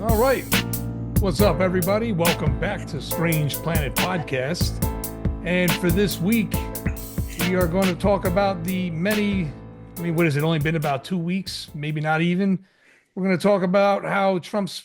All right. What's up, everybody? Welcome back to Strange Planet Podcast. And for this week, we are going to talk about what has it only been about 2 weeks? Maybe not even. We're going to talk about how Trump's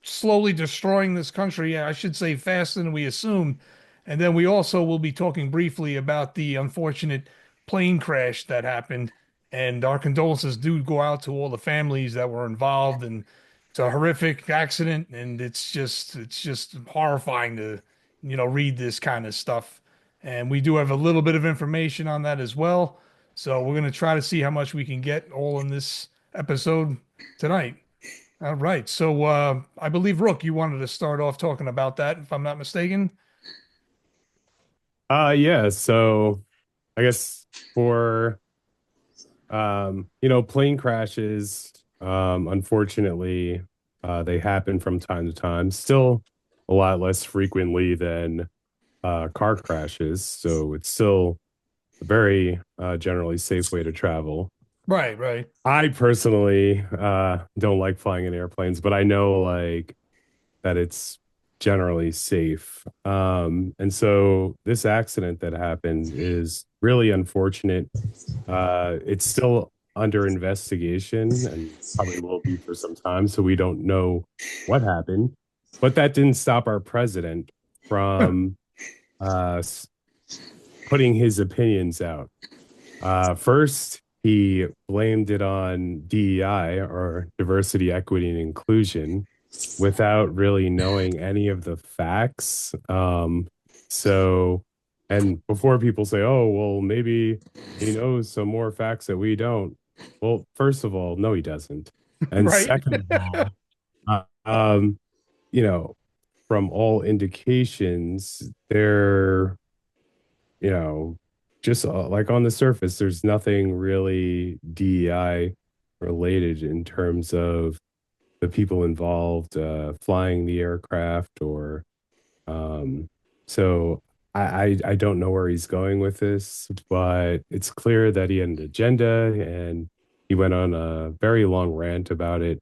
slowly destroying this country. I should say faster than we assumed. And then we also will be talking briefly about the unfortunate plane crash that happened. And our condolences do go out to all the families that were involved. And it's a horrific accident, and it's just horrifying to, read this kind of stuff. And we do have a little bit of information on that as well. So we're going to try to see how much we can get all in this episode tonight. All right. So I believe, Rook, you wanted to start off talking about that, if I'm not mistaken. Yeah, so I guess for plane crashes, unfortunately, they happen from time to time, still a lot less frequently than car crashes, so it's still a very generally safe way to travel. Right, right. I personally don't like flying in airplanes, but I know like that it's generally safe. And so this accident that happened is really unfortunate. It's still under investigation and probably will be for some time, so we don't know what happened. But that didn't stop our president from uh, putting his opinions out. First, he blamed it on DEI, or diversity, equity, and inclusion, without really knowing any of the facts. And before people say, oh, well, maybe he knows some more facts that we don't. Well, first of all, no, he doesn't. And Right. second of all, uh, um, you know, from all indications, they're, you know, just like on the surface, there's nothing really DEI related in terms of the people involved flying the aircraft or so I don't know where he's going with this, but it's clear that he had an agenda and he went on a very long rant about it,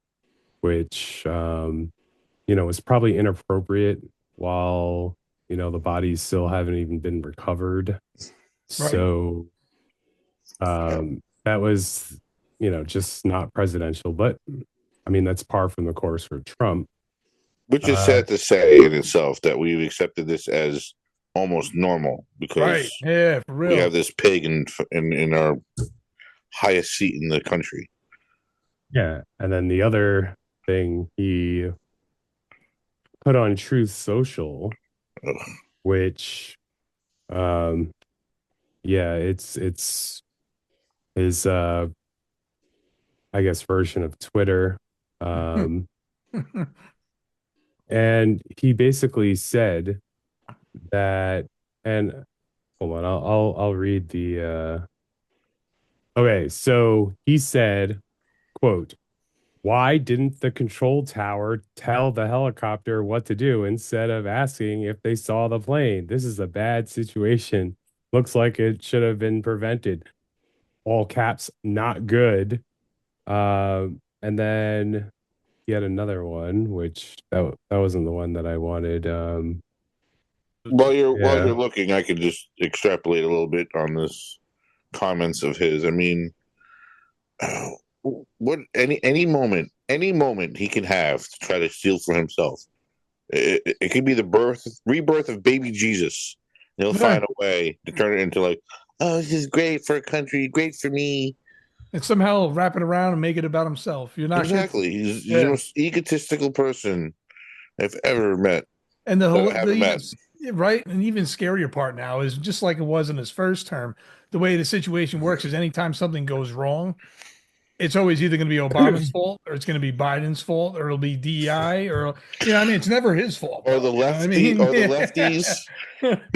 which was probably inappropriate while the bodies still haven't even been recovered. Right. So that was just not presidential, but I mean that's par from the course for Trump. Which is Uh, sad to say in itself that we've accepted this as almost normal Right. because Yeah, for we real. have this pig in our highest seat in the country. yeah, and then the other thing he put on Truth Social, Ugh. which um yeah, it's his I guess version of Twitter. Um and he basically said that, and hold on, I'll read the okay, so he said, quote, why didn't the control tower tell the helicopter what to do instead of asking if they saw the plane? This is a bad situation. Looks like it should have been prevented. All caps, not good. And then he had another one, which that wasn't the one that I wanted. While you're Yeah. looking, I could just extrapolate a little bit on this comments of his. I mean, what any moment he can have to try to steal for himself. It could be the rebirth of baby Jesus. He'll Yeah. find a way to turn it into like, oh, this is great for a country, great for me. And somehow wrap it around and make it about himself. You're not kidding. Exactly. He's the Yeah. most egotistical person I've ever met. And the whole, the Haven't even, met. right. And even scarier part now is just like it was in his first term. The way the situation works is anytime something goes wrong, it's always either going to be Obama's fault or it's going to be Biden's fault or it'll be DEI or, I mean, it's never his fault, Or bro. the You know what I lefty, mean? or the Yeah. lefties.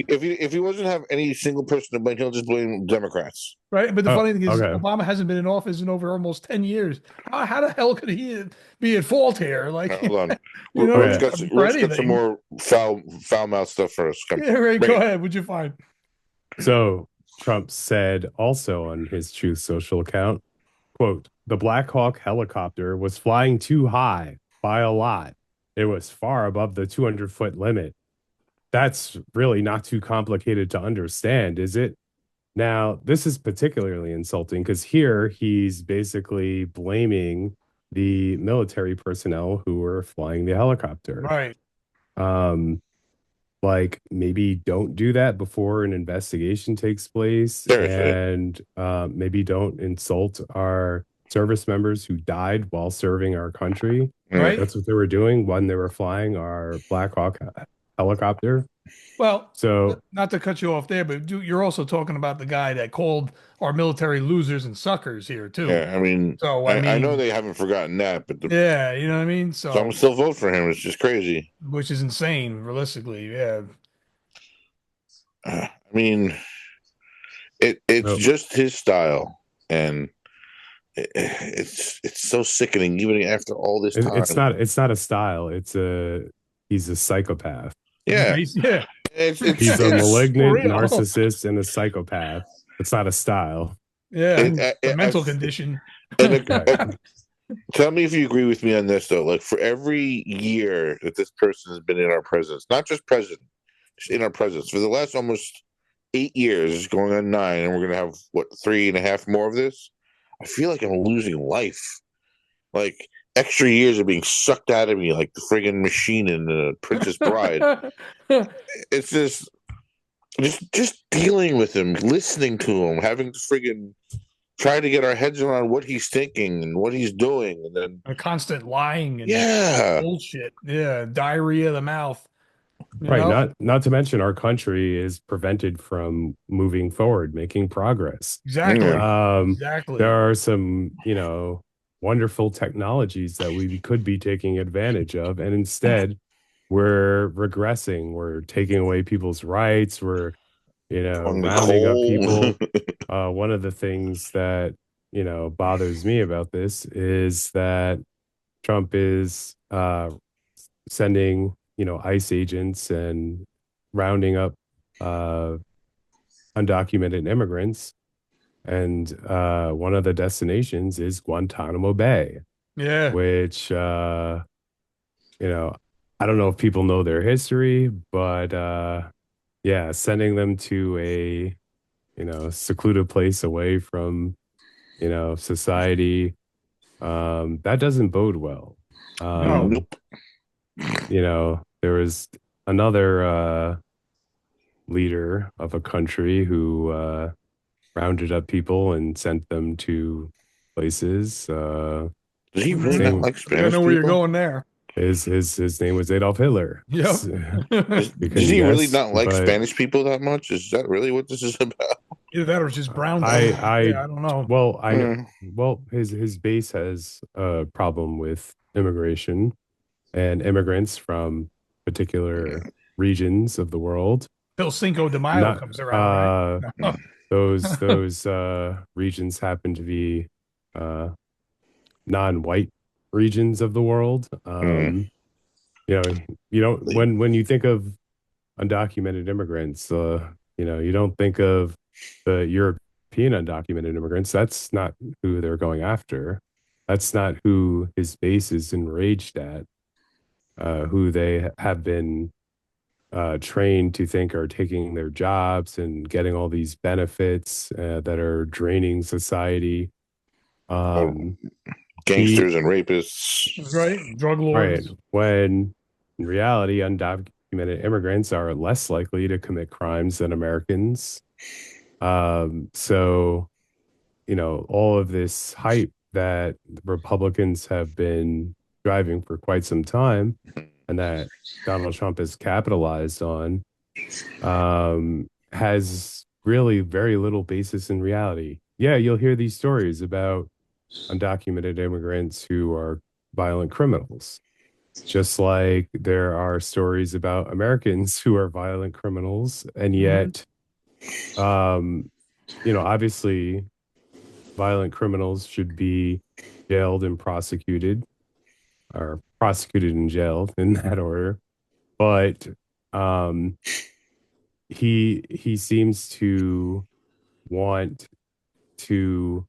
If he doesn't have any single person to blame, he'll just blame Democrats. Right. But the Oh, funny thing is, okay. Obama hasn't been in office in over almost 10 years. How the hell could he be at fault here? Like, Hold on, Okay. for Rich got some anything. more foul mouth stuff first. Come, Yeah, right. bring Go it. ahead. What'd you find? So Trump said also on his Truth Social account, quote, the Black Hawk helicopter was flying too high by a lot. it was far above the 200-foot limit. That's really not too complicated to understand, is it? Now, this is particularly insulting because here he's basically blaming the military personnel who were flying the helicopter. Right. Um, like maybe don't do that before an investigation takes place, Seriously. and maybe don't insult our service members who died while serving our country. Yeah. Right. That's what they were doing when they were flying our Black Hawk helicopter. Well, So not to cut you off there, but you're also talking about the guy that called our military losers and suckers here too. Yeah, I mean, So I know they haven't forgotten that, but yeah, you know what I mean. some So, still vote for him. It's just crazy. which is insane, realistically. Yeah. I mean, it's uh, just his style, and it's so sickening, even after all this time. it's not a style. He's a psychopath. Yeah, Yeah. it's He's a For malignant real. narcissist and a psychopath. It's not a style. Yeah. it, The mental condition. and Right. tell me if you agree with me on this though. Like for every year that this person has been in our presence, not just president, just in our presence for the last almost 8 years, going on 9, and we're gonna have what 3.5 more of this. I feel like I'm losing life. Like extra years are being sucked out of me, like the friggin' machine in the Princess Bride. It's just dealing with him, listening to him, having to friggin' try to get our heads around what he's thinking and what he's doing, and then A constant lying and yeah, bullshit. Yeah. Diarrhea of the mouth. You Right. know? Not to mention our country is prevented from moving forward, making progress. Exactly. Yeah. Exactly. There are some, wonderful technologies that we could be taking advantage of, and instead we're regressing. We're taking away people's rights. We're, on the rounding up coal. people. One of the things that, bothers me about this is that Trump is sending, ICE agents and rounding up uh, undocumented immigrants. And one of the destinations is Guantanamo Bay, Yeah. which, I don't know if people know their history, but yeah, sending them to a, secluded place away from, society, that doesn't bode well. No. Nope. There was another leader of a country who rounded up people and sent them to places. Does he really Same. not like I Spanish know where you're people? going there. His name was Adolf Hitler. Yep. Does Because he really yes, not like but Spanish people that much? Is that really what this is about? Either that or just brown. I Yeah, I don't know. well I know Hmm. well his base has a problem with immigration and immigrants from particular regions of the world. Till Cinco de Mayo Not comes around, right? those regions happen to be uh non-white regions of the world. Hmm. You know, you don't when you think of undocumented immigrants, you don't think of the European undocumented immigrants. That's not who they're going after. That's not who his base is enraged at. Who they have been trained to think are taking their jobs and getting all these benefits that are draining society. Oh, Um, he gangsters and rapists. Right? Drug Right. lords. When in reality, undocumented immigrants are less likely to commit crimes than Americans. So, all of this hype that Republicans have been driving for quite some time and that Donald Trump has capitalized on has really very little basis in reality. Yeah, you'll hear these stories about undocumented immigrants who are violent criminals, just like there are stories about Americans who are violent criminals. And yet, um, obviously, violent criminals should be jailed and prosecuted, or prosecuted and jailed in that order. But um, he seems to want to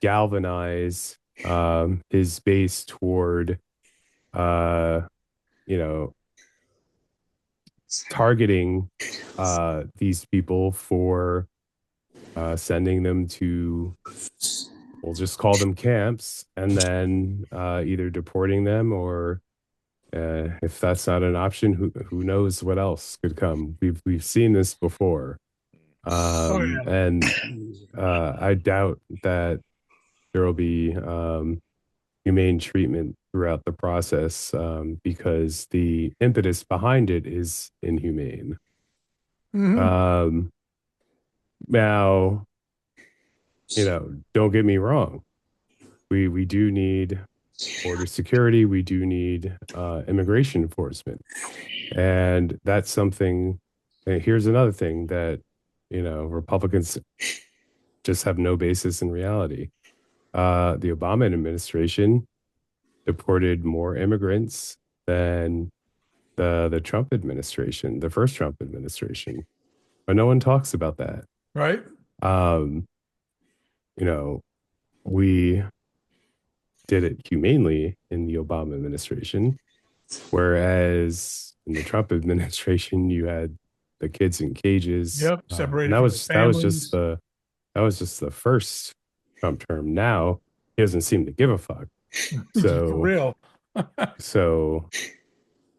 galvanize his base toward you know, targeting these people for sending them to, we'll just call them camps, and then either deporting them or if that's not an option, who knows what else could come. We've seen this before, Oh yeah. and I doubt that there will be humane treatment throughout the process because the impetus behind it is inhumane. Hmm. Um, Now, don't get me wrong. We do need border security. We do need immigration enforcement, and that's something. And here's another thing that Republicans just have no basis in reality. The Obama administration deported more immigrants than the Trump administration, the first Trump administration, but no one talks about that. Right. Um, you know, we did it humanely in the Obama administration, whereas in the Trump administration, you had the kids in cages, Yep. and Separated that from their was that was just families. the first Trump term. Now he doesn't seem to give a fuck. For So real. so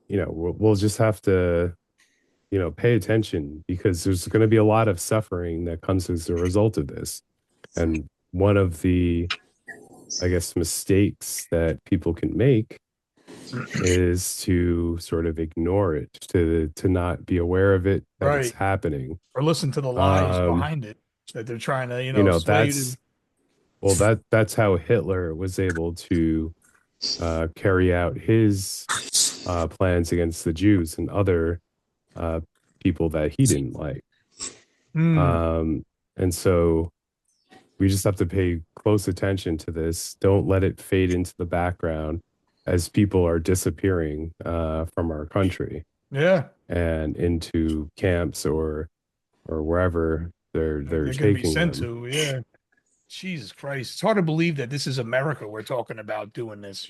we'll just have to pay attention because there's going to be a lot of suffering that comes as a result of this. And one of the, I guess, mistakes that people can make is to sort of ignore it, to not be aware of it, that it's Right. happening. Or listen to the lies Um, behind it that they're trying to, sway you to. that's how Hitler was able to carry out his plans against the Jews and other uh, people that he didn't like. Hmm. And so we just have to pay close attention to this. Don't let it fade into the background as people are disappearing from our country Yeah. and into camps or wherever they're They're going to be taking sent them. to. Yeah. Jesus Christ. It's hard to believe that this is America we're talking about doing this.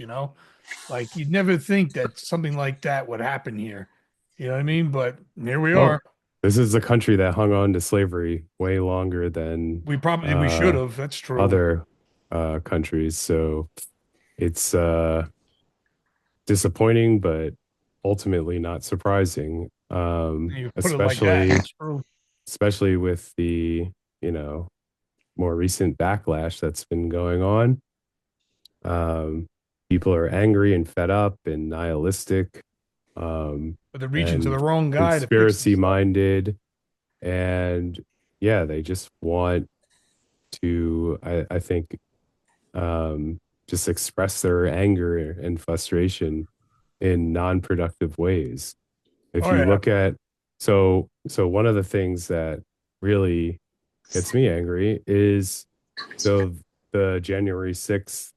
Like you'd never think that something like that would happen here. You know what I mean? But here we Well, are. this is a country that hung on to slavery way longer than We should have. That's true. other countries. So it's disappointing, but ultimately not surprising. You put it like that. Especially It's true. especially with the you know more recent backlash that's been going on. Um, People are angry and fed up and nihilistic, But they're reaching to the and wrong guy to fix this conspiracy stuff. minded, and yeah, they just want to, I think, just express their anger and frustration in non-productive ways. If Oh you yeah. look at so one of the things that really gets me angry is so the January 6th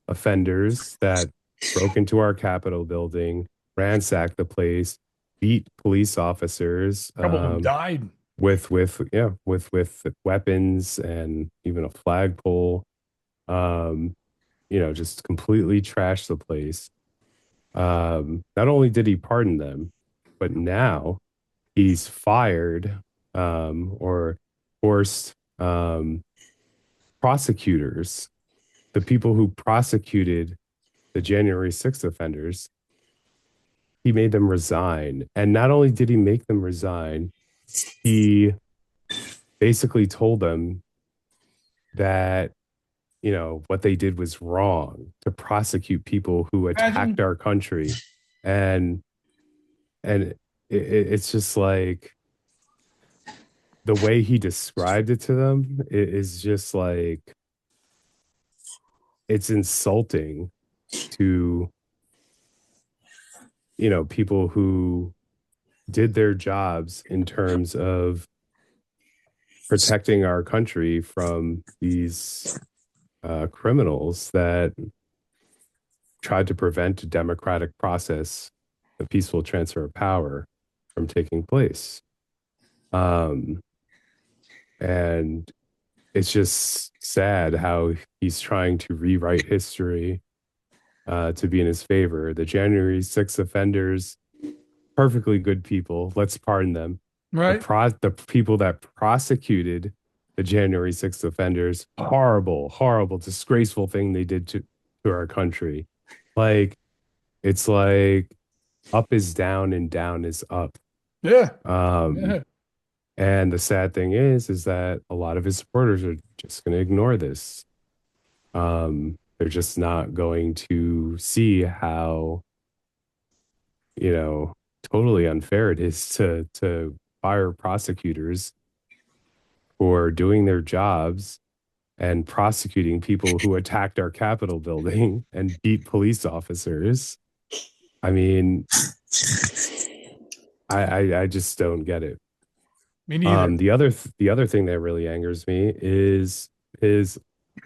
offenders that broke into our Capitol building, ransacked the place, beat police officers A couple of them died. with weapons and even a flagpole. Just completely trashed the place. Not only did he pardon them, but now he's fired or forced prosecutors, the people who prosecuted the January 6th offenders, he made them resign. And not only did he make them resign, he basically told them that, what they did was wrong to prosecute people who attacked Imagine. our country. And it's just like the way he described it to them is just like it's insulting to people who did their jobs in terms of protecting our country from these criminals that tried to prevent a democratic process, a peaceful transfer of power from taking place. Um, and it's just sad how he's trying to rewrite history to be in his favor. The January 6th offenders, perfectly good people. Let's pardon them. Right? The people that prosecuted the January 6th offenders, horrible, horrible, disgraceful thing they did to our country. Like, it's like up is down and down is up. Yeah. Um, Yeah. and the sad thing is that a lot of his supporters are just going to ignore this. They're just not going to see how, you know, totally unfair it is to fire prosecutors for doing their jobs and prosecuting people who attacked our Capitol building and beat police officers. I mean, I just don't get it. Me neither. The other thing that really angers me is his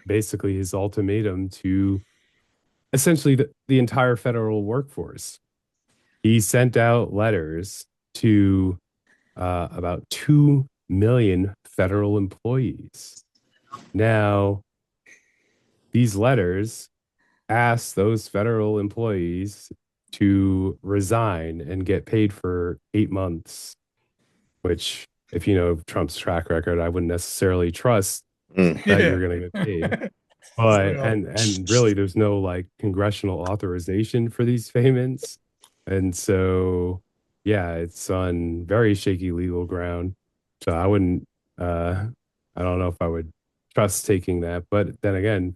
basically his ultimatum to essentially the entire federal workforce. He sent out letters to about 2 million federal employees. Now, these letters ask those federal employees to resign and get paid for 8 months, which, if you know Trump's track record, I wouldn't necessarily trust Mm. that Yeah. you're going to get paid. For But real. and really, there's no like congressional authorization for these payments, and so yeah, it's on very shaky legal ground. So I wouldn't, I don't know if I would trust taking that. But then again,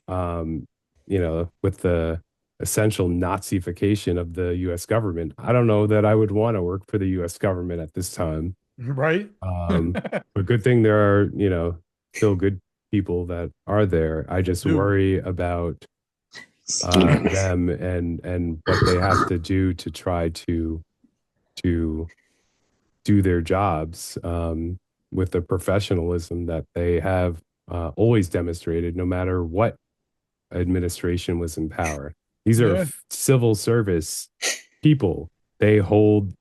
um, with the essential Nazification of the U.S. government, I don't know that I would want to work for the U.S. government at this time. Right? But good thing there are, still good people that are there. I just Dude. worry about them and what they have to do to try to do their jobs with the professionalism that they have always demonstrated, no matter what administration was in power. These are Yeah. civil service people. They hold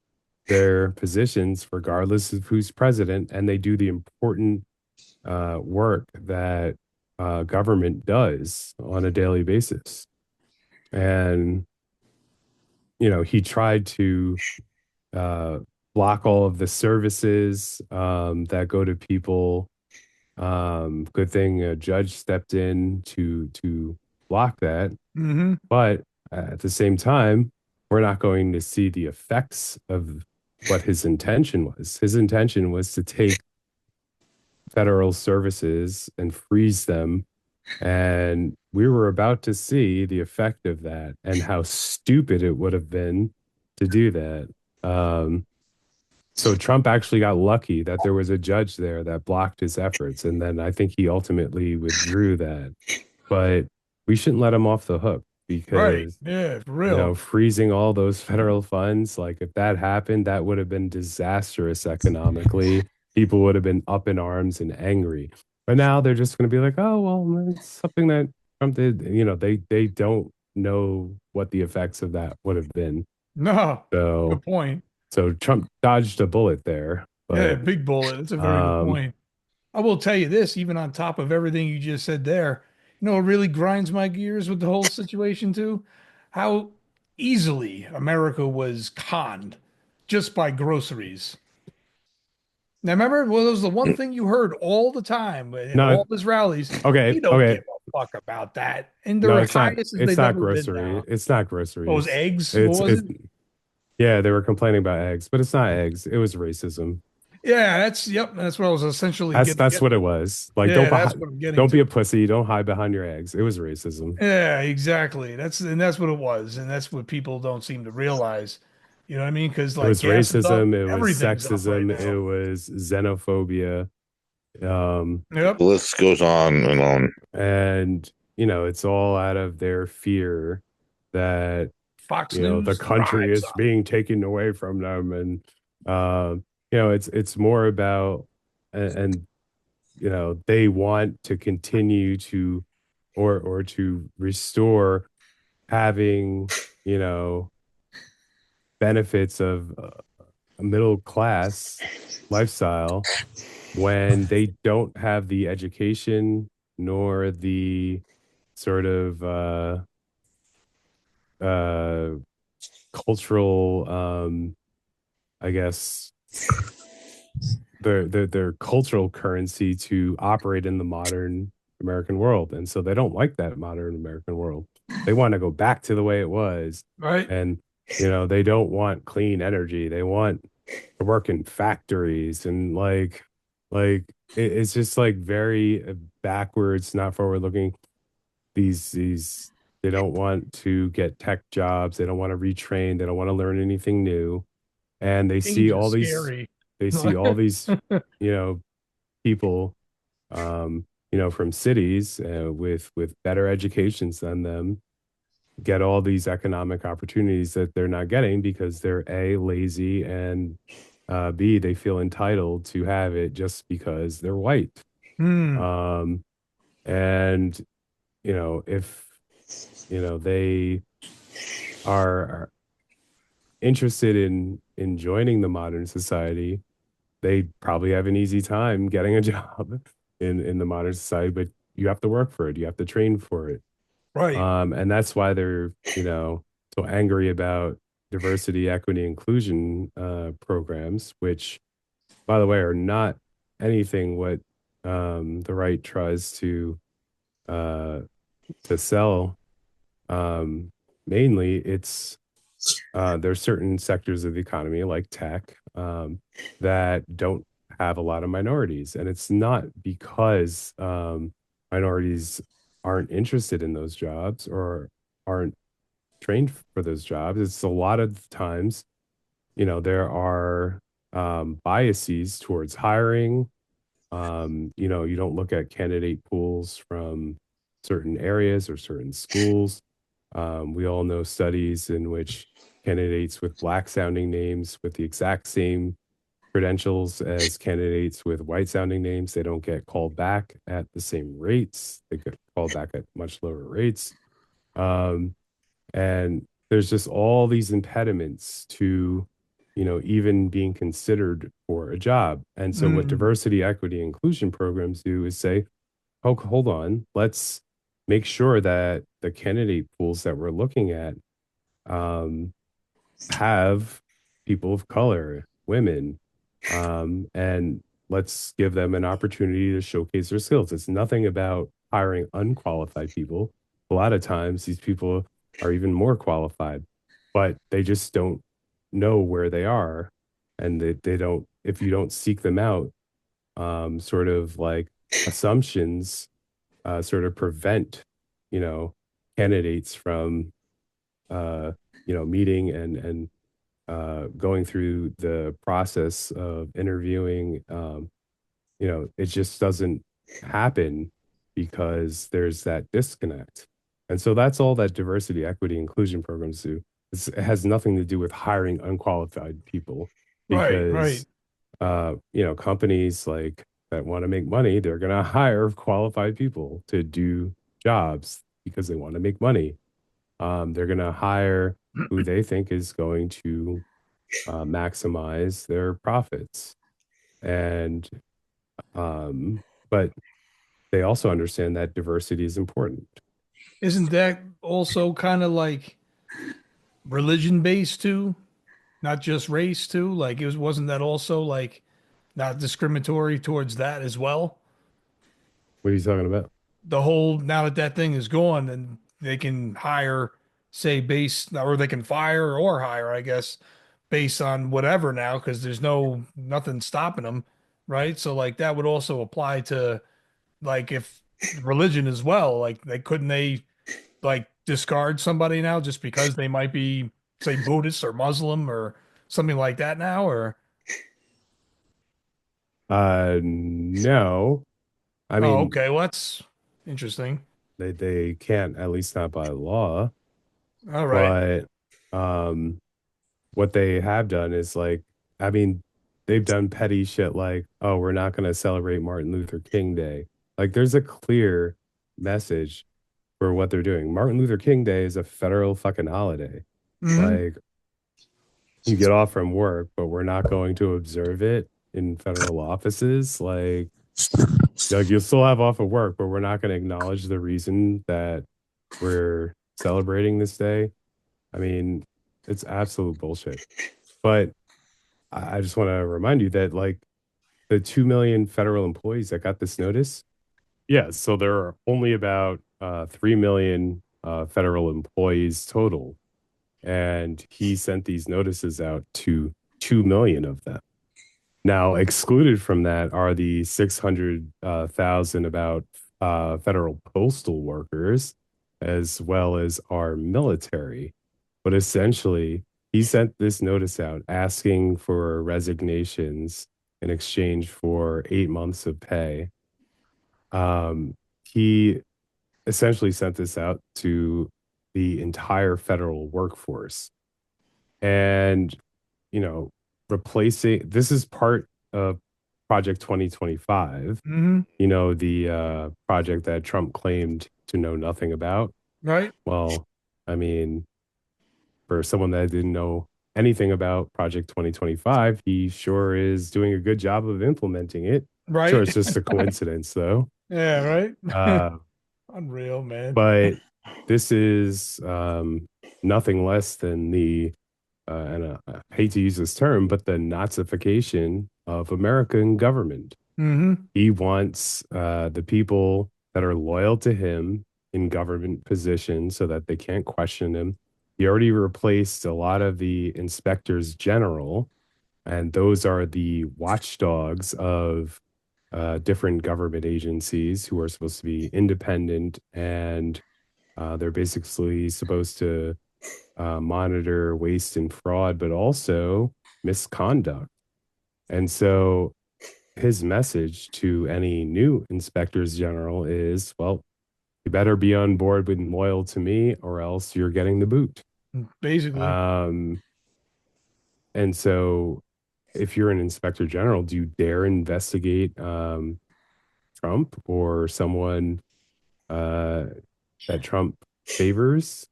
their positions regardless of who's president, and they do the important work that government does on a daily basis. And, he tried to uh, block all of the services that go to people. Good thing a judge stepped in to block that. Mm-hmm. But at the same time, we're not going to see the effects of what his intention was. His intention was to take federal services and freeze them. And we were about to see the effect of that and how stupid it would have been to do that. So Trump actually got lucky that there was a judge there that blocked his efforts. And then I think he ultimately withdrew that. But we shouldn't let him off the hook Right. because Yeah, for real. freezing all those federal funds, like if that happened, that would have been disastrous economically. People would have been up in arms and angry. But now they're just going to be like, oh, well, it's something that Trump did. They don't know what the effects of that would have been. No. So, Good point. so Trump dodged a bullet there. Yeah, But, big bullet. That's a very good um, point. I will tell you this, even on top of everything you just said there, what really grinds my gears with the whole situation too? How easily America was conned just by groceries. Now, remember, well, that was the one thing you heard all the time in all no, of his rallies. okay, We don't okay. give a fuck about that. And No, they're highest as it's they've not ever been grocery. now. It's not What was groceries. eggs? What was It's it? Yeah, they were complaining about eggs, but it's not eggs. It was racism. Yeah, that's what I was essentially getting That's at. what it was. Like, Yeah, that's what I'm getting don't be to. a pussy. Don't hide behind your eggs. It was racism. Yeah, exactly. That's what it was, and that's what people don't seem to realize. You know what I mean? Because It like was gas is up, racism. It was everything's up right sexism. It now. was xenophobia. Yep. The list goes on and on. And it's all out of their fear that Fox the News country thrives is on being taken away from them, and it's more about and they want to continue to or to restore having you know benefits of a middle class lifestyle when they don't have the education nor the sort of cultural, I guess, their cultural currency to operate in the modern American world. And so they don't like that modern American world. They want to go back to the way it was. Right. And, they don't want clean energy. They want to work in factories and it's just like very backwards, not forward looking. These they don't want to get tech jobs. They don't want to retrain. They don't want to learn anything new. And Change is scary. they see all these, you know, people, from cities with better educations than them get all these economic opportunities that they're not getting because they're A, lazy, and B, they feel entitled to have it just because they're white. Hmm. Um, and, if, they are interested in joining the modern society, they probably have an easy time getting a job in the modern society, but you have to work for it. You have to train for it. Right. And that's why they're, so angry about diversity, equity, inclusion programs, which, by the way, are not anything what the right tries uh, to sell. Mainly, it's there's certain sectors of the economy, like tech, that don't have a lot of minorities, and it's not because minorities aren't interested in those jobs or aren't trained for those jobs. It's a lot of times, there are biases towards hiring. You don't look at candidate pools from certain areas or certain schools. We all know studies in which candidates with black sounding names with the exact same credentials as candidates with white sounding names, they don't get called back at the same rates. They get called back at much lower rates. Um, and there's just all these impediments to, even being considered for a job. And so what Hmm. diversity, equity, inclusion programs do is say, oh, hold on, let's make sure that the candidate pools that we're looking at um, have people of color, women, and let's give them an opportunity to showcase their skills. It's nothing about hiring unqualified people. A lot of times, these people are even more qualified, but they just don't know where they are. And they don't, if you don't seek them out, sort of like assumptions sort of prevent, you know, candidates from, uh, meeting and going through the process of interviewing. It just doesn't happen because there's that disconnect. And so that's all that diversity, equity, inclusion programs do. It has nothing to do with hiring unqualified people Right. Right. because, companies like that want to make money, they're going to hire qualified people to do jobs because they want to make money. They're going to hire who they think is going to maximize their profits. And, but they also understand that diversity is important. Isn't that also kind of like religion based too? Not just race too? Like wasn't that also like not discriminatory towards that as well? What are you talking about? The whole now that that thing is gone and they can hire, say, base or they can fire or hire, I guess, based on whatever now because there's nothing stopping them, right? So like that would also apply to like if religion as well, like they like discard somebody now just because they might be, say, Buddhist or Muslim or something like that now, or No. I oh, mean, okay, well that's interesting. they can't, at least not by law, All right. but um what they have done is like, I mean, they've done petty shit like, oh, we're not going to celebrate Martin Luther King Day. Like, there's a clear message for what they're doing. Martin Luther King Day is a federal fucking holiday. Hmm. Like, you get off from work, but we're not going to observe it in federal offices. Like you'll still have off of work, but we're not going to acknowledge the reason that we're celebrating this day. I mean, it's absolute bullshit. But I just want to remind you that like the 2 million federal employees that got this notice, yeah, so there are only about 3 million federal employees total. And he sent these notices out to 2 million of them. Now, excluded from that are the 600,000 about federal postal workers, as well as our military. But essentially, he sent this notice out asking for resignations in exchange for 8 months of pay. He essentially sent this out to the entire federal workforce. And, you know, replacing this is part of Project 2025, Mm-hmm. the project that Trump claimed to know nothing about. Right. Well, I mean, for someone that didn't know anything about Project 2025, he sure is doing a good job of implementing it. Sure, Right. it's just a coincidence, though. Yeah. Right. Uh, Unreal, man. but this is nothing less than and I hate to use this term, but the Nazification of American government. Mm-hmm. He wants the people that are loyal to him in government positions so that they can't question him. He already replaced a lot of the inspectors general, and those are the watchdogs of different government agencies who are supposed to be independent, and they're basically supposed to monitor waste and fraud, but also misconduct. And so his message to any new inspectors general is, well, you better be on board with loyal to me or else you're getting the boot. Basically. Um, and so if you're an inspector general, do you dare investigate Trump or someone uh, that Trump favors?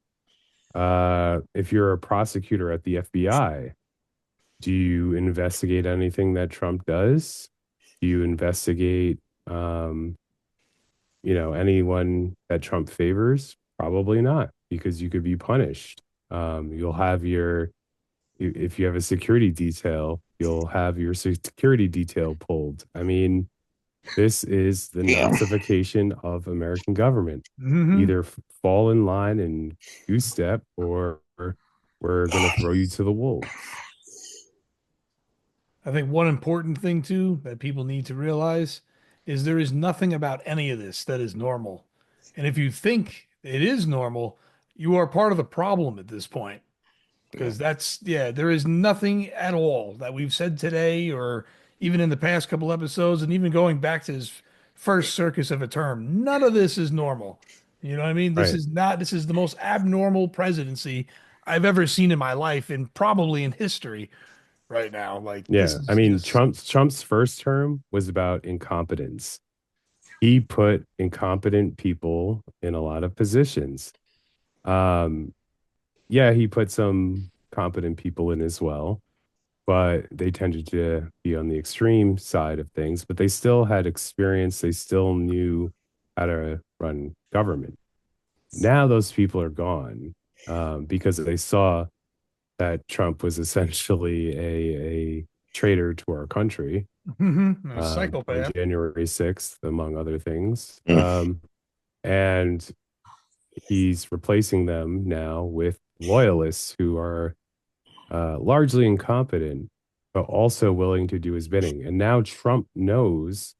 If you're a prosecutor at the FBI, do you investigate anything that Trump does? Do you investigate, anyone that Trump favors? Probably not, because you could be punished. You'll have if you have a security detail, you'll have your security detail pulled. I mean, this is the Damn. Nazification of American government. Mm-hmm. Either fall in line and goose step, or we're going to throw you to the wolves. I think one important thing too that people need to realize is there is nothing about any of this that is normal. And if you think it is normal, you are part of the problem at this point. Yeah. Because there is nothing at all that we've said today or even in the past couple episodes, and even going back to his first circus of a term. None of this is normal. You know what I mean? Right. This is the most abnormal presidency I've ever seen in my life and probably in history right now. Like, this Yeah. I is mean, just, Trump's first term was about incompetence. He put incompetent people in a lot of positions. Um, yeah, he put some competent people in as well, but they tended to be on the extreme side of things, but they still had experience. They still knew how to run government. Now those people are gone because they saw that Trump was essentially a traitor to our country a on psychopath. January 6th, among other things. Mm. And he's replacing them now with loyalists who are largely incompetent, but also willing to do his bidding. And now Trump knows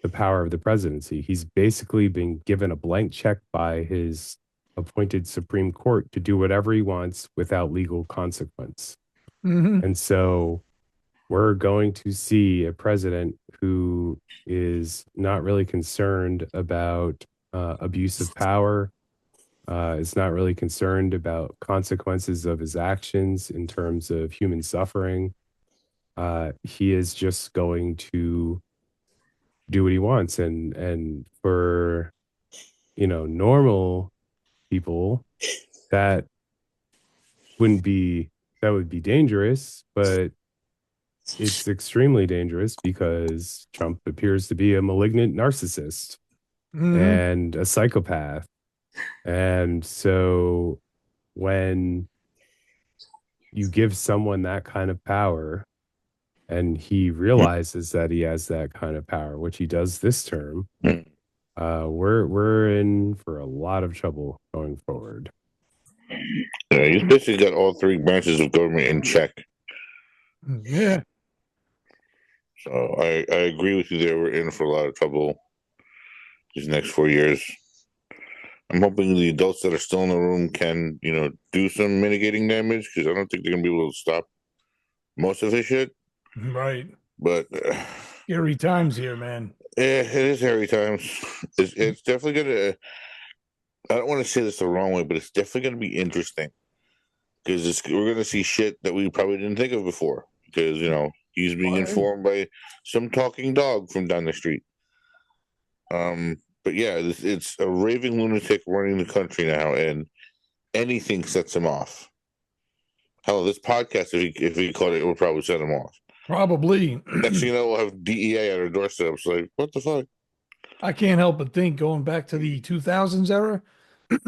the power of the presidency. He's basically been given a blank check by his appointed Supreme Court to do whatever he wants without legal consequence. Hmm. And so we're going to see a president who is not really concerned about abuse of power, is not really concerned about consequences of his actions in terms of human suffering. He is just going to do what he wants, and for normal people, that that would be dangerous, but it's extremely dangerous because Trump appears to be a malignant narcissist Hmm. and a psychopath. And so when you give someone that kind of power and he realizes that he has that kind of power, which he does this term, we're in for a lot of trouble going forward. Yeah, he's basically got all three branches of government in check. Yeah. So I agree with you there. We're in for a lot of trouble these next 4 years. I'm hoping the adults that are still in the room can, do some mitigating damage, because I don't think they're going to be able to stop most of this shit. Right. But scary times here, man. Yeah, it is hairy times. It's definitely going to, I don't want to say this the wrong way, but it's definitely going to be interesting, because we're going to see shit that we probably didn't think of before, because, he's being informed by some talking dog from down the street. But yeah, it's a raving lunatic running the country now, and anything sets him off. Hell, this podcast, if he caught it would probably set him off. Probably. Next thing you know, we'll have DEA at our doorsteps. Like, what the fuck? I can't help but think, going back to the 2000s era,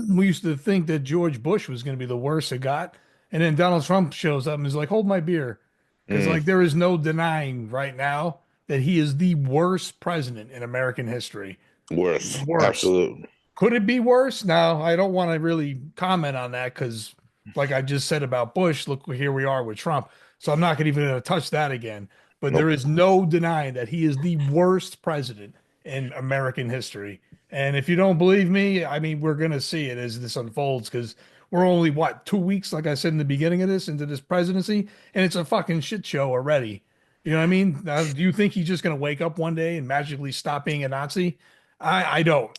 we used to think that George Bush was going to be the worst it got. And then Donald Trump shows up and is like, hold my beer. Because there is no denying right now that he is the worst president in American history. Worst. Absolutely. Could it be worse? No, I don't want to really comment on that, because like I just said about Bush, look, here we are with Trump. So I'm not even going to touch that again. But there is no denying that he is the worst president in American history. And if you don't believe me, I mean, we're going to see it as this unfolds, because we're only, 2 weeks, like I said in the beginning of this, into this presidency, and it's a fucking shit show already. You know what I mean? Do you think he's just going to wake up one day and magically stop being a Nazi? I don't.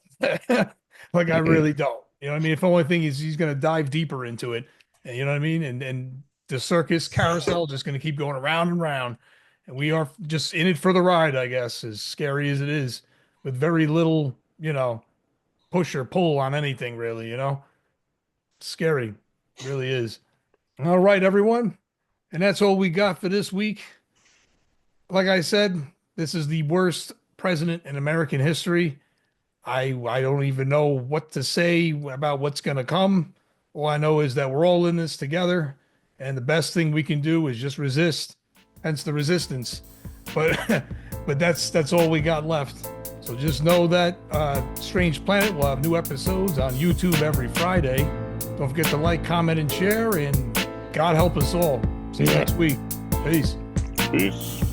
Like, I really don't. You know what I mean? If the only thing is he's going to dive deeper into it, and you know what I mean? And the circus carousel just going to keep going around and round. And we are just in it for the ride, I guess, as scary as it is, with very little, push or pull on anything, really, Scary. It really is. All right, everyone. And that's all we got for this week. Like I said, this is the worst president in American history. I don't even know what to say about what's going to come. All I know is that we're all in this together, and the best thing we can do is just resist. Hence the resistance. But that's all we got left. So just know that Strange Planet will have new episodes on YouTube every Friday. Don't forget to like, comment, and share, and God help us all. See you next week. Peace. Peace.